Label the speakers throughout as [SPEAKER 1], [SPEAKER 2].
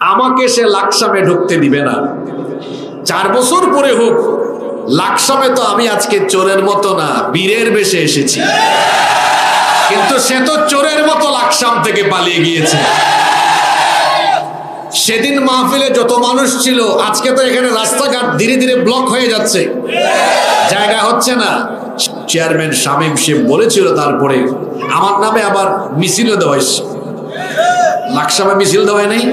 [SPEAKER 1] আমাকে সে লাকসামে ঢুকতে দিবে না। 4 বছর পরে হোক, লাকসামে তো আমি আজকে চোরের মতো না, বীরের বেশে এসেছি, কিন্তু সে তো চোরের মতো লাকসাম থেকে পালিয়ে গিয়েছে। সেদিন মাহফিলে যত মানুষ ছিল, আজকে তো এখানে রাস্তাঘাট ধীরে ধীরে ব্লক হয়ে যাচ্ছে, জায়গা হচ্ছে না। চেয়ারম্যান শামীম সে বলেছিল, তারপরে আমার নামে আবার মিছিলও দেওয়া হয়েছে। লাকসামে মিছিল দেওয়া নেই,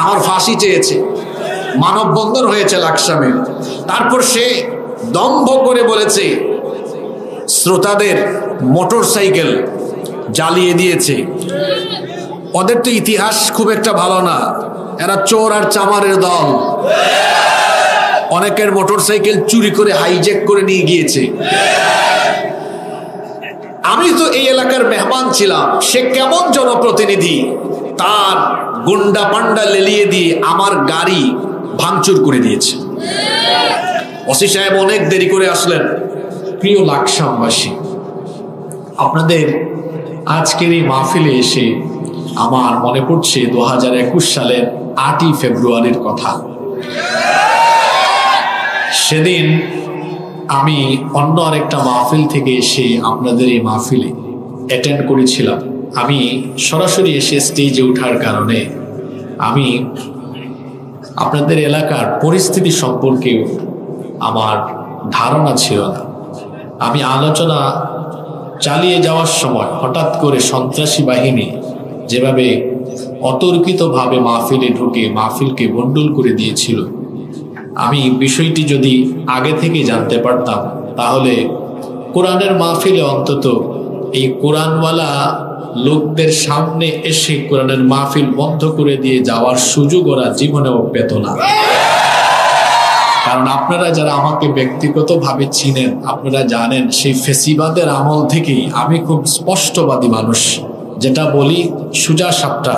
[SPEAKER 1] আমার ফাঁসি চেয়েছে, মানববন্ধন হয়েছে লাকসামে। তারপর সে দম্ভ করে বলেছে শ্রোতাদের মোটর সাইকেল জ্বালিয়ে দিয়েছে। ওদের তো ইতিহাস খুব একটা ভালো না, এরা চোর আর চামারের দল। অনেকের মোটর সাইকেল চুরি করে হাইজ্যাক করে নিয়ে গিয়েছে। আমি তো এই এলাকার মেহমান ছিলাম, সে কেমন জনপ্রতিনিধি, তার গুন্ডা পান্ডা লেলিয়ে দিয়ে আমার গাড়ি ভাঙচুর করে দিয়েছে। ওসি সাহেব অনেক দেরি করে আসলেন। প্রিয় লাকসামবাসী, আপনাদের আজকের এই মাহফিলে এসে আমার মনে পড়ছে 2021 সালের 8ই ফেব্রুয়ারির কথা। সেদিন আমি অন্য আরেকটা মাহফিল থেকে এসে আপনাদের এই মাহফিলে অ্যাটেন্ড করেছিলাম। আমি সরাসরি এসে স্টেজে ওঠার কারণে আমি আপনাদের এলাকার পরিস্থিতি সম্পর্কে আমার ধারণা ছিল না। আমি আলোচনা চালিয়ে যাওয়ার সময় হঠাৎ করে সন্ত্রাসী বাহিনী যেভাবে অতর্কিতভাবে মাহফিলে ঢুকে মাহফিলকে বন্ডল করে দিয়েছিল, আমি বিষয়টি যদি আগে থেকে জানতে পারতাম তাহলে কোরআনের মাহফিলে অন্তত এই কোরআনওয়ালা লোকদের সামনে এসে কোরআনের মাহফিল বন্ধ করে দিয়ে যাওয়ার সুযোগ ওরা জীবনেও পেত না। কারণ আপনারা যারা আমাকে ব্যক্তিগতভাবে চিনেন, আপনারা জানেন সেই ফেসিবাদের আমল থেকেই আমি খুব স্পষ্টবাদী মানুষ, যেটা বলি সোজা সাপটা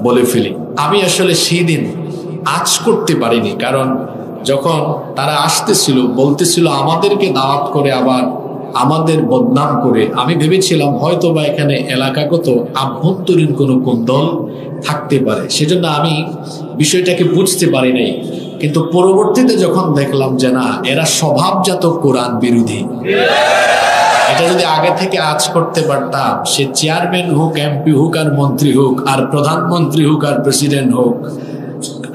[SPEAKER 1] বলে ফেলি। আমি আসলে সেই দিন আজ করতে পারিনি, কারণ যখন তারা আসতেছিল বলতেছিল আমাদেরকে দাওয়াত করে আবার আমাদের বদনাম করে, আমি ভেবেছিলাম হয়তো বা এখানে এলাকাগত আভ্যন্তরীণ কোনো কোন্দল থাকতে পারে, সেজন্য আমি বিষয়টাকে বুঝতে পারি নাই। কিন্তু পরবর্তীতে যখন দেখলাম যে না, এরা স্বভাবজাত কোরআন বিরোধী, এটা যদি আগে থেকে আজ করতে পারতাম, সে চেয়ারম্যান হোক, এমপি হোক আর মন্ত্রী হোক আর প্রধানমন্ত্রী হোক আর প্রেসিডেন্ট হোক,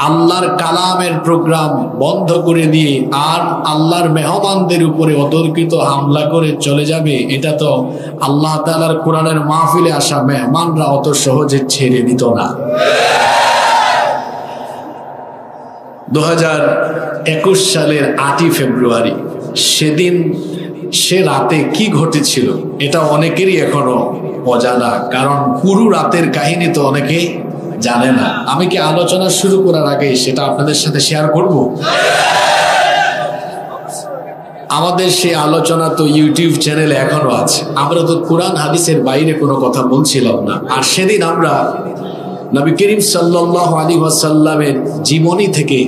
[SPEAKER 1] আল্লাহর কালামের প্রোগ্রাম বন্ধ করে দিয়ে আর আল্লাহর মেহমানদের উপরে অতর্কিত হামলা করে চলে যাবে, এটা তো আল্লাহ তাআলার কোরআনের মাহফিলে আসা মেহমানরা অত সহজে ছেড়ে দিত না। 2021 সালের 8ই ফেব্রুয়ারি সেদিন সে রাতে কি ঘটেছিল এটা অনেকেরই এখনো অজানা, কারণ পুরো রাতের কাহিনী তো অনেকেই জানে না। আমি কি আলোচনা শুরু করার আগে সেটা আপনাদের সাথে শেয়ার করব? আমাদের সেই আলোচনা তো ইউটিউব চ্যানেলে এখনো আছে। আমরা তো কোরআন হাদিসের বাইরে কোনো কথা বলছিলাম না। আর সেদিন আমরা নবী করিম সাল্লাল্লাহু আলাইহি ওয়াসাল্লামের জীবনী থেকে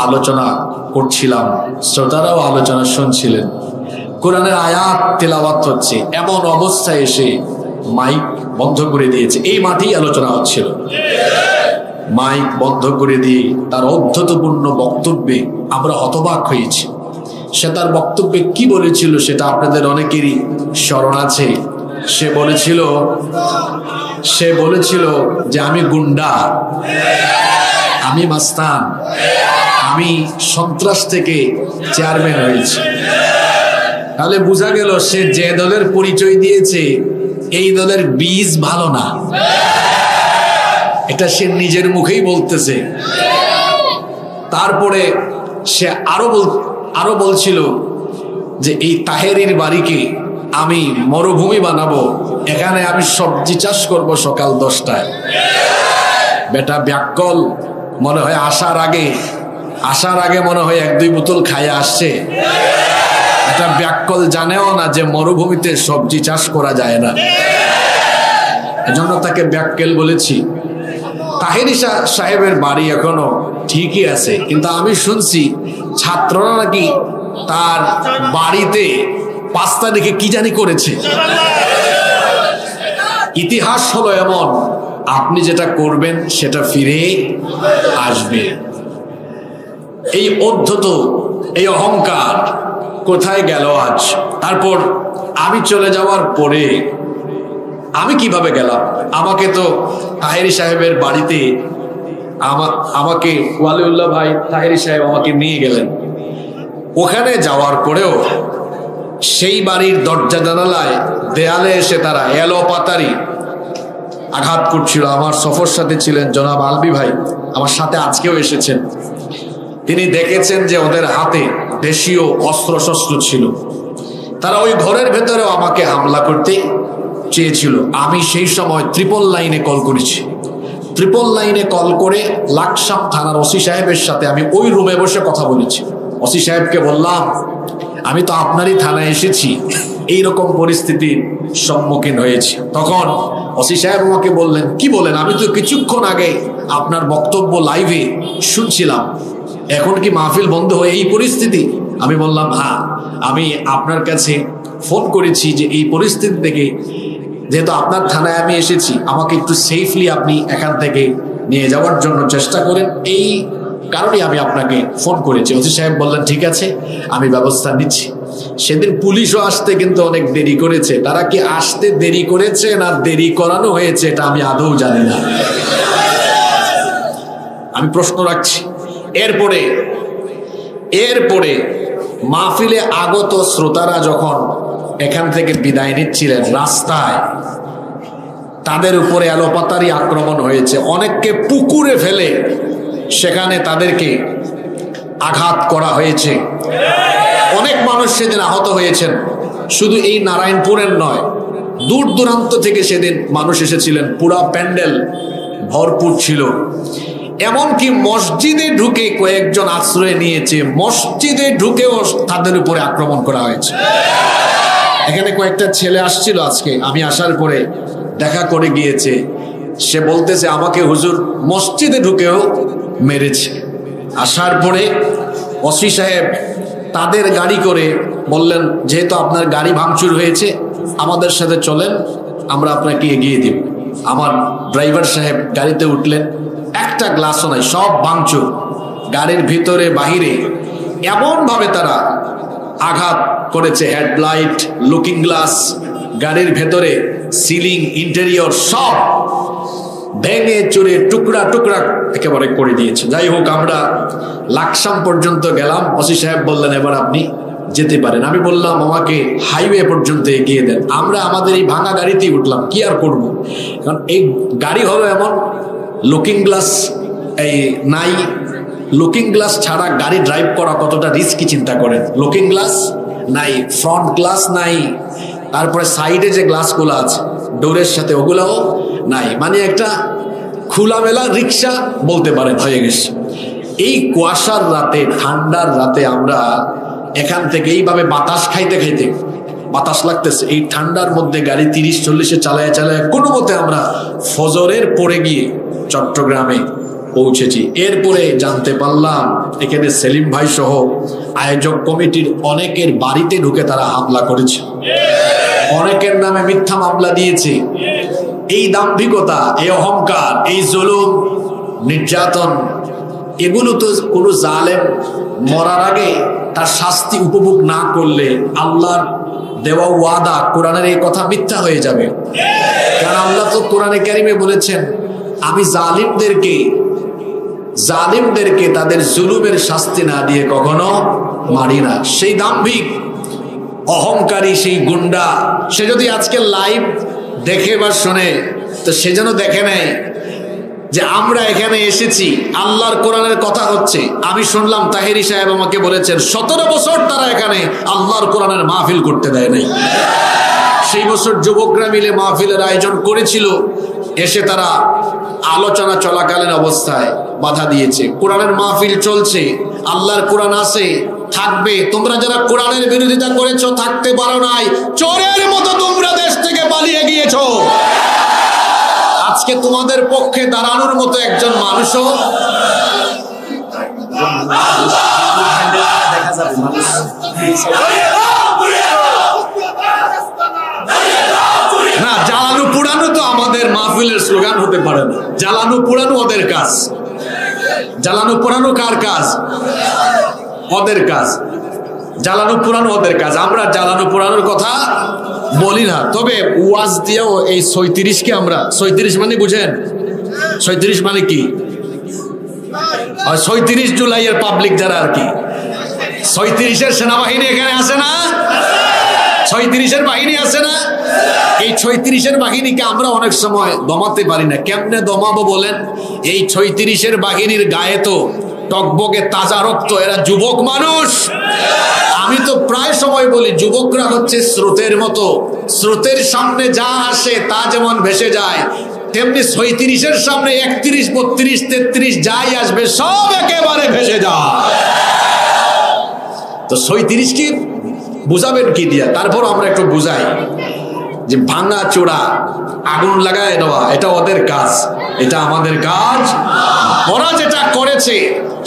[SPEAKER 1] আলোচনা করছিলাম, শ্রোতারাও আলোচনা শুনছিলেন, কোরআনের আয়াত তেলাওয়াত হচ্ছে, এমন অবস্থায় এসে মাইক বন্ধ করে দিয়েছে। এই মাঠেই আলোচনা হচ্ছিল, মাইক বন্ধ করে দিয়ে তার অধ্যতপূর্ণ বক্তব্যে আমরা হতবাক হয়েছি। সে তার বক্তব্যে কি বলেছিল সেটা আপনাদের অনেকেরই স্মরণ আছে। সে বলেছিল যে আমি গুন্ডা, আমি মাস্তান, আমি সন্ত্রাস থেকে চেয়ারম্যান হয়েছি। তাহলে বোঝা গেল সে যে দলের পরিচয় দিয়েছে এই দলের বীজ ভালো না, এটা সে নিজের মুখেই বলতেছে। তারপরে সে আরো বলছিল যে এই তাহেরির বাড়িকে আমি মরুভূমি বানাবো, এখানে আমি সবজি চাষ করব সকাল 10টায়। বেটা ব্যাককল মনে হয় আসার আগে মনে হয় 1-2 বোতল খাইয়ে আসছে। এটা ব্যাককল জানেও না যে মরুভূমিতে সবজি চাষ করা যায় না, এজন্য তাকে ব্যাককেল বলেছি। তাহেরি সাহেবের বাড়ি এখনো ঠিকই আছে, কিন্তু আমি শুনছি ছাত্ররা নাকি তার বাড়িতে 5 তারিখে কি জানি করেছে। ইতিহাস হলো এমন, আপনি যেটা করবেন সেটা ফিরে আসবে। এই অধ্যত, এই অহংকার কোথায় গেল আজ? তারপর আমি চলে যাওয়ার পরে আমি কিভাবে গেলাম? আমাকে তো তাহেরি সাহেবের বাড়িতে আমাকে ওয়ালিউল্লাহ ভাই তাহেরি সাহেব আমাকে নিয়ে গেলেন। ওখানে যাওয়ার পরেও সেই বাড়ির দরজা জানালায় দেয়ালে এসে তারা এলো পাতারি আঘাত করছিল। আমার সফর সাথে ছিলেন জনাব আলবি ভাই, আমার সাথে আজকেও এসেছেন। তিনি দেখেছেন যে ওদের হাতে দেশীয় অস্ত্রশস্ত্র ছিল। তারা ওই ঘরের ভেতরেও আমাকে হামলা করতে চেয়েছিল। আমি সেই সময় ট্রিপল লাইনে কল করেছি। ট্রিপল লাইনে কল করে লাকসাম থানার ওসি সাহেবের সাথে আমি ওই রুমে বসে কথা বলেছি। ওসি সাহেবকে বললাম, আমি তো আপনারই থানায় এসেছি, এইরকম পরিস্থিতির সম্মুখীন হয়েছি। তখন ওসি সাহেব আমাকে বললেন, কি বলেন? আমি তো কিছুক্ষণ আগে আপনার বক্তব্য লাইভে শুনছিলাম, এখন কি মাহফিল বন্ধ হয়ে এই পরিস্থিতি? আমি বললাম, হ্যাঁ, আমি আপনার কাছে ফোন করেছি যে এই পরিস্থিতি থেকে যেহেতু আপনার থানায় আমি এসেছি, আমাকে একটু সেফলি আপনি এখান থেকে নিয়ে যাওয়ার জন্য চেষ্টা করেন, এই কারণে আমি আপনাকে ফোন করেছি। ওসি সাহেব বললেন, ঠিক আছে, আমি ব্যবস্থা নিচ্ছি। সেদিন পুলিশও আসতে কিন্তু অনেক দেরি করেছে। তারা কি আসতে দেরি করেছে না দেরি করানো হয়েছে এটা আমি আদৌ জানি না, আমি প্রশ্ন রাখছি। এরপরে মাহফিলে আগত শ্রোতারা যখন এখান থেকে বিদায় নিচ্ছিলেন, রাস্তায় তাদের উপরে এলোপাতারি আক্রমণ হয়েছে। অনেককে পুকুরে ফেলে সেখানে তাদেরকে আঘাত করা হয়েছে। অনেক মানুষ সেদিন আহত হয়েছেন। শুধু এই নারায়ণপুরের নয়, দূর দূরান্ত থেকে সেদিন মানুষ এসেছিলেন। পুরা প্যান্ডেল ভরপুর ছিল। এমনকি মসজিদে ঢুকে কয়েকজন আশ্রয় নিয়েছে, মসজিদে ঢুকেও তাদের উপরে আক্রমণ করা হয়েছে। এখানে কয়েকটা ছেলে আসছিল আজকে, আমি আসার পরে দেখা করে গিয়েছে। সে বলতেছে আমাকে হুজুর মসজিদে ঢুকেও মেরেছে। আসার পরে ওসি সাহেব তাদের গাড়ি করে বললেন, যেহেতু আপনার গাড়ি ভাঙচুর হয়েছে, আমাদের সাথে চলেন, আমরা আপনাকে এগিয়ে দিব। আমার ড্রাইভার সাহেব গাড়িতে উঠলেন, একটা গ্লাসও নাই, সব ভাঙচুর। গাড়ির ভিতরে বাহিরে এমনভাবে তারা আঘাত করেছে, হেডলাইট, লুকিং গ্লাস, গাড়ির ভেতরে সিলিং, ইন্টেরিয়র সব ভেঙে চুরে টুকরা টুকরা একেবারে করে দিয়েছে। যাই হোক, আমরা লাকসাম পর্যন্ত গেলাম। ওসি সাহেব বললেন, এবার আপনি যেতে পারেন। আমি বললাম, আমাকে হাইওয়ে পর্যন্ত এগিয়ে দেন। আমরা আমাদের এই ভাঙা গাড়িতেই উঠলাম, কি আর করব, কারণ এই গাড়ি হলো এমন, লুকিং গ্লাস এই নাই। লুকিং গ্লাস ছাড়া গাড়ি ড্রাইভ করা কতটা রিস্কি চিন্তা করেন। লুকিং গ্লাস নাই, ফ্রন্ট গ্লাস নাই, তারপরে সাইডে যে গ্লাসগুলো আছে ডোরের সাথে ওগুলোও নাই। মানে একটা খোলামেলা রিক্সা বলতে পারেন হয়ে গেছে। এই কুয়াশার রাতে, ঠান্ডার রাতে আমরা এখান থেকে এইভাবে বাতাস খাইতে খাইতে, বাতাস লাগতেছে, এই ঠান্ডার মধ্যে গাড়ি 30-40-এ চালায় কোনো মতে আমরা ফজরের পরে গিয়ে চট্টগ্রামে পৌঁছেছি। এরপরে জানতে পারলাম এখানে সেলিম ভাই সহ আয়োজক কমিটির অনেকের বাড়িতে ঢুকে তারা হামলা করেছে, অনেকের নামে মিথ্যা মামলা দিয়েছে। এই দাম্ভিকতা, এই অহংকার, এই জুলুম, নির্যাতন, এগুলো তো কোনো জালেম মরার আগে তার শাস্তি উপভোগ না করলে আল্লাহর দেওয়া ওয়াদা, কোরআনের এই কথা মিথ্যা হয়ে যাবে। কারণ আল্লাহ তো কোরআনে কারিমে বলেছেন, আমি জালিমদেরকে তাদের জুলুমের শাস্তি না দিয়ে কখনো মারি না। সেই দাম্ভিক অহংকারী সেই গুন্ডা, সে যদি আজকে লাইভ দেখে বা শোনে, তো সে যেন দেখে নেয় যে আমরা এখানে এসেছি, আল্লাহর কোরআনের কথা হচ্ছে। আমি শুনলাম তাহেরি সাহেব আমাকে বলেছেন 17 বছর তারা এখানে আল্লাহর কোরআনের মাহফিল করতে দেয় নাই। সেই বছর যুবকরা মিলে মাহফিলের আয়োজন করেছিল, এসে তারা আলোচনা চলাকালীন অবস্থায় বাধা দিয়েছে। কোরআনের মাহফিল চলছে, আল্লাহর কোরআন আছে, থাকবে। তোমরা যারা কোরআনের বিরোধিতা করেছো থাকতে পারো নাই, চোরের মতো তোমরা দেশ থেকে পালিয়ে গিয়েছো। আজকে তোমাদের পক্ষে দাঁড়ানোর মতো একজন মানুষও দেখা যাবে। না, জ্বালানো পুরানো তো আমাদের মাহফিলের স্লোগান হতে পারে না। জ্বালানো পুরানো ওদের কাজ। জ্বালানো পুরানো কার কাজ? ওদের কাজ। জ্বালানো পুরানো ওদের কাজ। আমরা জ্বালানো পুরানোর কথা বলি না। তবে ওয়াজ দিয়েও এই ৩৬কে আমরা, ৩৬ মানে বুঝেন? ৩৬ মানে কি? ৩৬ জুলাইয়ের পাবলিক যারা আর কি, ৩৬-এর সেনাবাহিনী এখানে আছে না? ৩৬-এর বাহিনী আছে না? এই ৩৬-এর বাহিনীকে আমরা অনেক সময় দমাতে পারি না। কেমনে দমাবো বলেন? এই ৩৬-এর বাহিনীর গায়ে তো টকবকে তাজা রক্ত, এরা যুবক মানুষ। আমি তো প্রায় সময় বলি, যুবকরা হচ্ছে স্রোতের মতো, স্রোতের সামনে যা আসে তা যেমন ভেসে যায়, তেমনি ৩৬-এর সামনে ৩১, ৩২, ৩৩ যাই আসবে সব একেবারে ভেসে যায়। তো ৩৬ কি বুঝাবেন কি দিয়া? তারপর আমরা একটু বুঝাই যে ভাঙা চোরা আগুন লাগায় দেওয়া এটা ওদের কাজ, এটা আমাদের কাজ। ওরা যেটা করেছে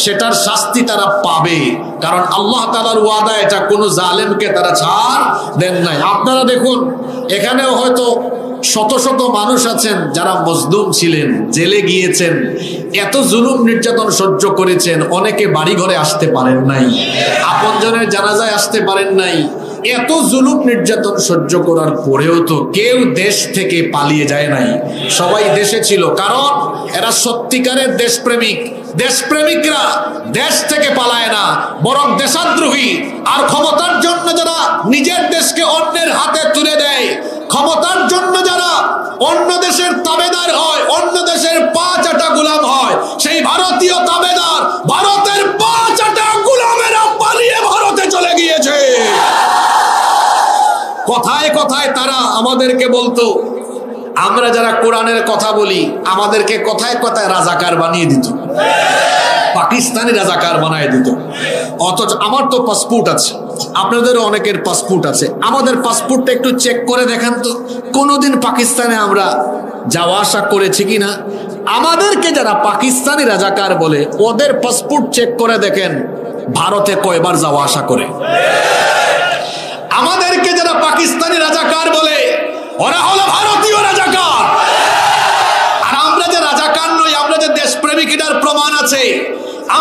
[SPEAKER 1] সেটার শাস্তি তারা পাবে, কারণ আল্লাহ তাআলার ওয়াদা এটা, কোনো জালেমকে তারা ছাড় দেন নাই। আপনারা দেখুন, এখানেও হয়তো শত শত মানুষ আছেন যারা মজলুম ছিলেন, জেলে গিয়েছেন, এত জুলুম নির্যাতন সহ্য করেছেন, অনেকে বাড়ি ঘরে আসতে পারেন নাই, আপনজনের জানাজায় আসতে পারেন নাই। এত জুলুম নির্যাতন সহ্য করার পরেও তো কেউ দেশ থেকে পালিয়ে যায় নাই, সবাই দেশে ছিল, কারণ এরা সত্যিকারের দেশপ্রেমিক। দেশপ্রেমিকরা দেশ থেকে পালায় না, বরং দেশদ্রোহী। আর ক্ষমতার জন্য যারা নিজের দেশকে অন্যের হাতে তুলে দেয়, ক্ষমতার জন্য যারা অন্য দেশের তাবেদার হয়, অন্য দেশের পা চাটা গোলাম হয়, সেই ভারতীয় তাবেদার, ভারতের পা চাটা গোলামেরা পালিয়ে ভারতে চলে গিয়েছে। কথায় কথায় তারা আমাদেরকে বলতো, আমরা যারা কোরআনের কথা বলি আমাদেরকে কথায় কথায় রাজাকার বানিয়ে দিত, পাকিস্তানি রাজাকার বানিয়ে দিত। অথচ আমার তো পাসপোর্ট আছে, আপনাদেরও অনেকের পাসপোর্ট আছে, আমাদের পাসপোর্টটা একটু চেক করে দেখেন তো কোনোদিন পাকিস্তানে আমরা যাওয়া আসা করেছি কিনা। আমাদেরকে যারা পাকিস্তানি রাজাকার বলে ওদের পাসপোর্ট চেক করে দেখেন ভারতে কয়বার যাওয়া আসা করে। আমাদেরকে যারা পাকিস্তানি রাজাকার বলে ওরা হলো ভারতীয় রাজাকার। আর আমরা যে রাজাকার নই, আমরা যে দেশপ্রেমিক, এটার প্রমাণ আছে।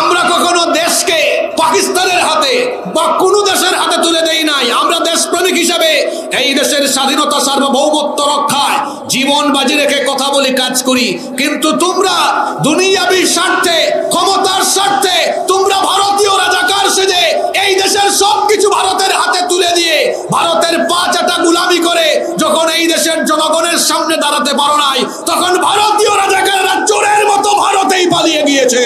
[SPEAKER 1] আমরা কখনো দেশকে পাকিস্তানের হাতে বা কোনো দেশের হাতে তুলে দেই নাই। আমরা দেশপ্রেমিক হিসাবে এই দেশের স্বাধীনতা, সার্বভৌমত্ব রক্ষায় জীবন বাজি রেখে কথা বলি, কাজ করি। কিন্তু তোমরা দুনিয়াবি স্বার্থে, ক্ষমতার স্বার্থে তোমরা ভারতীয় রাজাকার সেজে এই দেশের সবকিছু ভারতের হাতে তুলে দিয়ে ভারতের পা চাটা গুলামি করে যখন এই দেশের জনগণের সামনে দাঁড়াতে পারো নাই, তখন ভারতীয় রাজাকাররা চোরের মতো ভারতেই পালিয়ে গিয়েছে।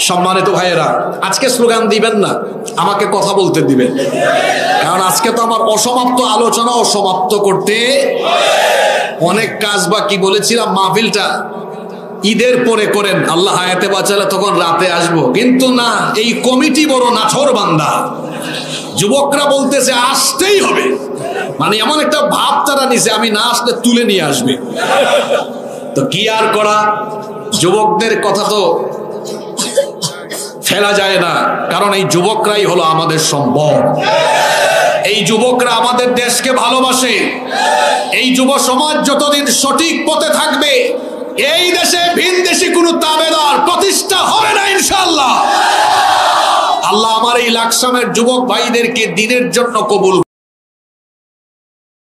[SPEAKER 1] সম্মানিত ভাইয়েরা, আজকে স্লোগান দিবেন না, আমাকে কথা বলতে দিবেন, কারণ আজকে তো আমার অসমাপ্ত আলোচনা সমাপ্ত করতে অনেক কাজ বাকি। বলেছিলাম মাহফিলটা ঈদের পরে করেন, আল্লাহ হায়াতে বাঁচালে তখন রাতে আসবো, কিন্তু না, এই কমিটি বড় নাছর বান্দা। যুবকরা বলতেছে আসতেই হবে, মানে এমন একটা ভাব তারা নিছে আমি না আসলে তুলে নিয়ে আসবে। তো কি আর করা, যুবকদের কথা তো ফেলা যায় না, কারণ এই যুবকরাই হলো আমাদের সম্পদ। এই যুবকরা আমাদের দেশকে ভালোবাসে। এই যুব সমাজ যতদিন সঠিক পথে থাকবে এই দেশে ভিনদেশি কোনো তাবেদার প্রতিষ্ঠা হবে না ইনশাআল্লাহ। আল্লাহ আমার এই লাকসামের যুবক ভাইদেরকে দিনের জন্য কবুল